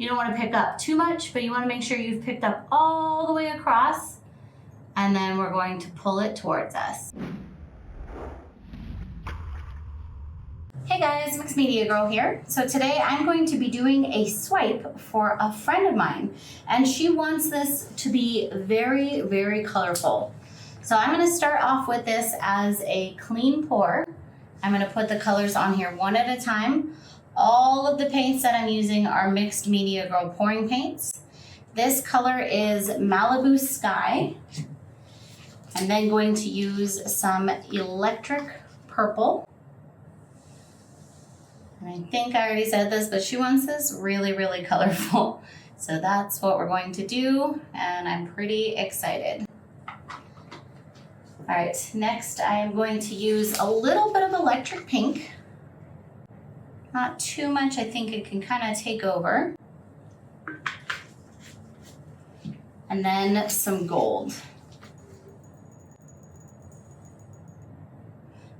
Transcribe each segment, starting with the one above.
You don't want to pick up too much, but you want to make sure you've picked up all the way across. And then we're going to pull it towards us. Hey guys, Mixed Media Girl here. So today I'm going to be doing a swipe for a friend of mine, and she wants this to be very, very colorful. So I'm going to start off with this as a clean pour. I'm going to put the colors on here one at a time. All of the paints that I'm using are Mixed Media Girl pouring paints. This color is Malibu Sky. I'm then going to use some electric purple. And I think I already said this, but she wants this really, really colorful. So that's what we're going to do, and I'm pretty excited. All right, next I am going to use a little bit of electric pink. Not too much, I think it can kind of take over. And then some gold.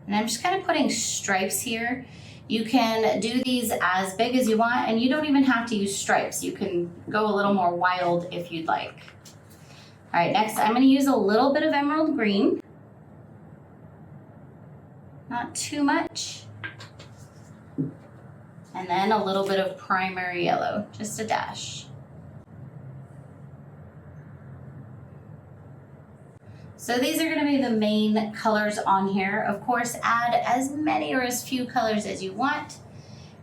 And I'm just kind of putting stripes here. You can do these as big as you want, and you don't even have to use stripes. You can go a little more wild if you'd like. All right, next I'm going to use a little bit of emerald green. Not too much. And then a little bit of primary yellow, just a dash. So these are going to be the main colors on here. Of course, add as many or as few colors as you want.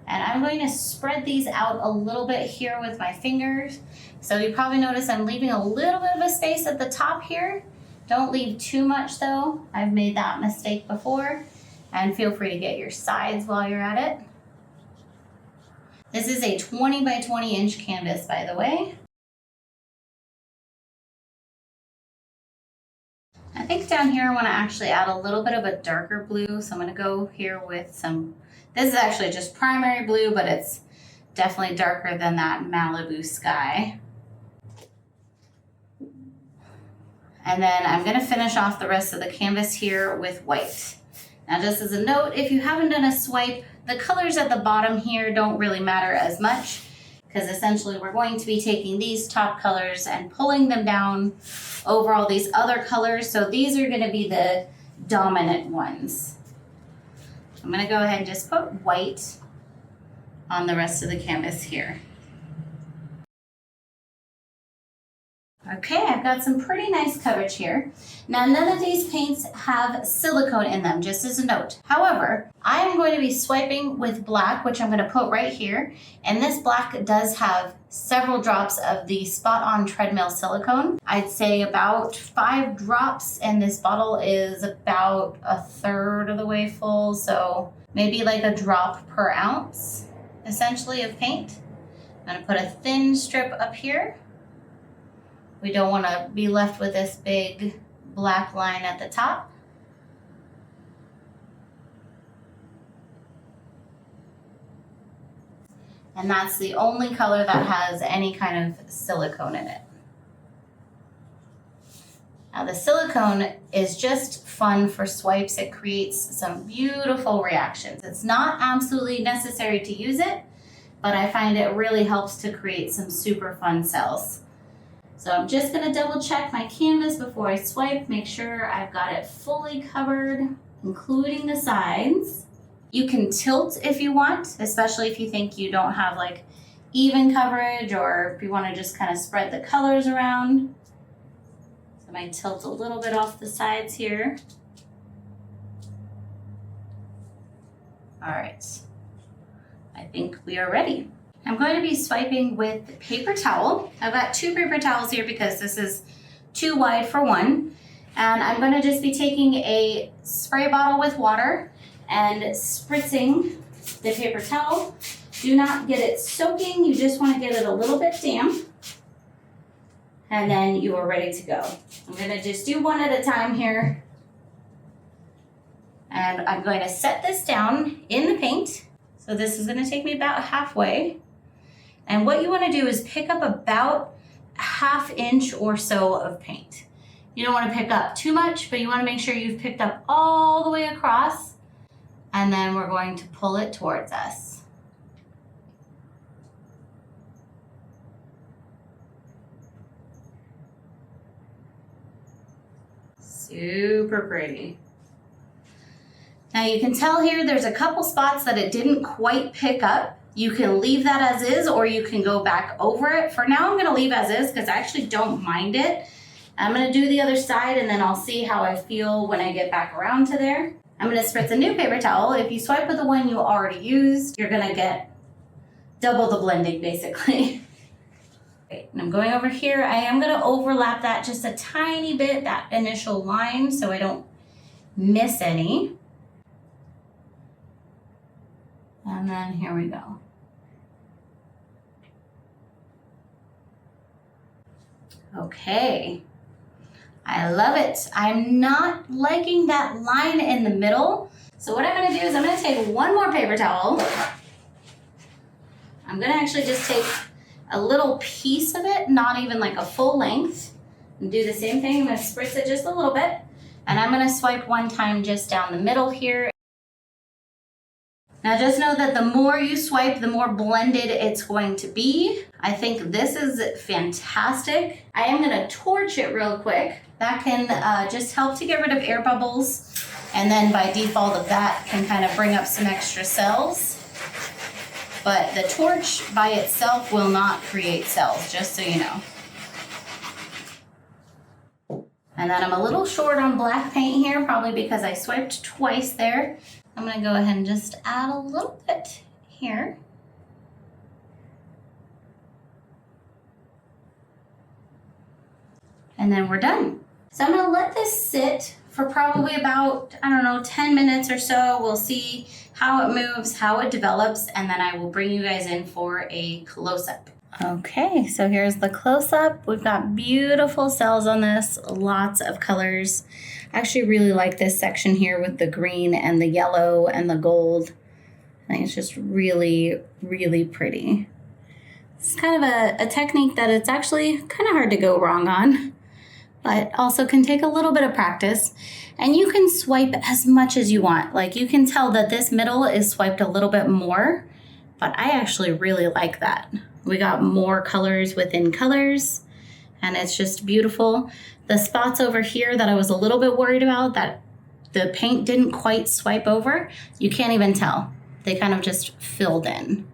And I'm going to spread these out a little bit here with my fingers. So you probably notice I'm leaving a little bit of a space at the top here. Don't leave too much though. I've made that mistake before. And feel free to get your sides while you're at it. This is a 20 by 20 inch canvas, by the way. I think down here I want to actually add a little bit of a darker blue, so I'm going to go here with some, this is actually just primary blue, but it's definitely darker than that Malibu Sky. And then I'm going to finish off the rest of the canvas here with white. Now just as a note, if you haven't done a swipe, the colors at the bottom here don't really matter as much, because essentially we're going to be taking these top colors and pulling them down over all these other colors. So these are going to be the dominant ones. I'm going to go ahead and just put white on the rest of the canvas here. Okay, I've got some pretty nice coverage here. Now, none of these paints have silicone in them, just as a note. However, I am going to be swiping with black, which I'm going to put right here. And this black does have several drops of the Spot On Treadmill silicone. I'd say about 5 drops, and this bottle is about a third of the way full. So maybe like a drop per ounce, essentially, of paint. I'm going to put a thin strip up here. We don't want to be left with this big black line at the top. And that's the only color that has any kind of silicone in it. Now the silicone is just fun for swipes. It creates some beautiful reactions. It's not absolutely necessary to use it, but I find it really helps to create some super fun cells. So I'm just going to double check my canvas before I swipe, make sure I've got it fully covered, including the sides. You can tilt if you want, especially if you think you don't have like even coverage, or if you want to just kind of spread the colors around. So I might tilt a little bit off the sides here. All right, I think we are ready. I'm going to be swiping with paper towel. I've got 2 paper towels here because this is too wide for one. And I'm going to just be taking a spray bottle with water and spritzing the paper towel. Do not get it soaking. You just want to get it a little bit damp. And then you are ready to go. I'm going to just do one at a time here. And I'm going to set this down in the paint. So this is going to take me about halfway. And what you want to do is pick up about a ½ inch or so of paint. You don't want to pick up too much, but you want to make sure you've picked up all the way across. And then we're going to pull it towards us. Super pretty. Now you can tell here there's a couple spots that it didn't quite pick up. You can leave that as is, or you can go back over it. For now, I'm gonna leave as is because I actually don't mind it. I'm gonna do the other side and then I'll see how I feel when I get back around to there. I'm gonna spritz a new paper towel. If you swipe with the one you already used, you're gonna get double the blending basically. Okay, and I'm going over here. I am gonna overlap that just a tiny bit, that initial line, so I don't miss any. And then here we go. Okay, I love it. I'm not liking that line in the middle. So what I'm gonna do is I'm gonna take one more paper towel. I'm gonna actually just take a little piece of it, not even like a full length, and do the same thing. I'm gonna spritz it just a little bit, and I'm gonna swipe one time just down the middle here. Now just know that the more you swipe, the more blended it's going to be. I think this is fantastic. I am gonna torch it real quick. That can just help to get rid of air bubbles. And then by default that can kind of bring up some extra cells. But the torch by itself will not create cells, just so you know. And then I'm a little short on black paint here, probably because I swiped twice there. I'm gonna go ahead and just add a little bit here. And then we're done. So I'm gonna let this sit for probably about, I don't know, 10 minutes or so. We'll see how it moves, how it develops, and then I will bring you guys in for a close-up. Okay, so here's the close-up. We've got beautiful cells on this, lots of colors. I actually really like this section here with the green and the yellow and the gold. I think it's just really, really pretty. It's kind of a technique that it's actually kind of hard to go wrong on, but also can take a little bit of practice. And you can swipe as much as you want. Like you can tell that this middle is swiped a little bit more, but I actually really like that. We got more colors within colors, and it's just beautiful. The spots over here that I was a little bit worried about that the paint didn't quite swipe over, you can't even tell. They kind of just filled in.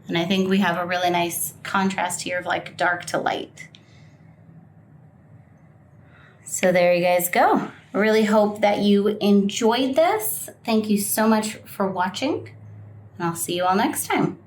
And I think we have a really nice contrast here of like dark to light. So there you guys go. I really hope that you enjoyed this. Thank you so much for watching, and I'll see you all next time.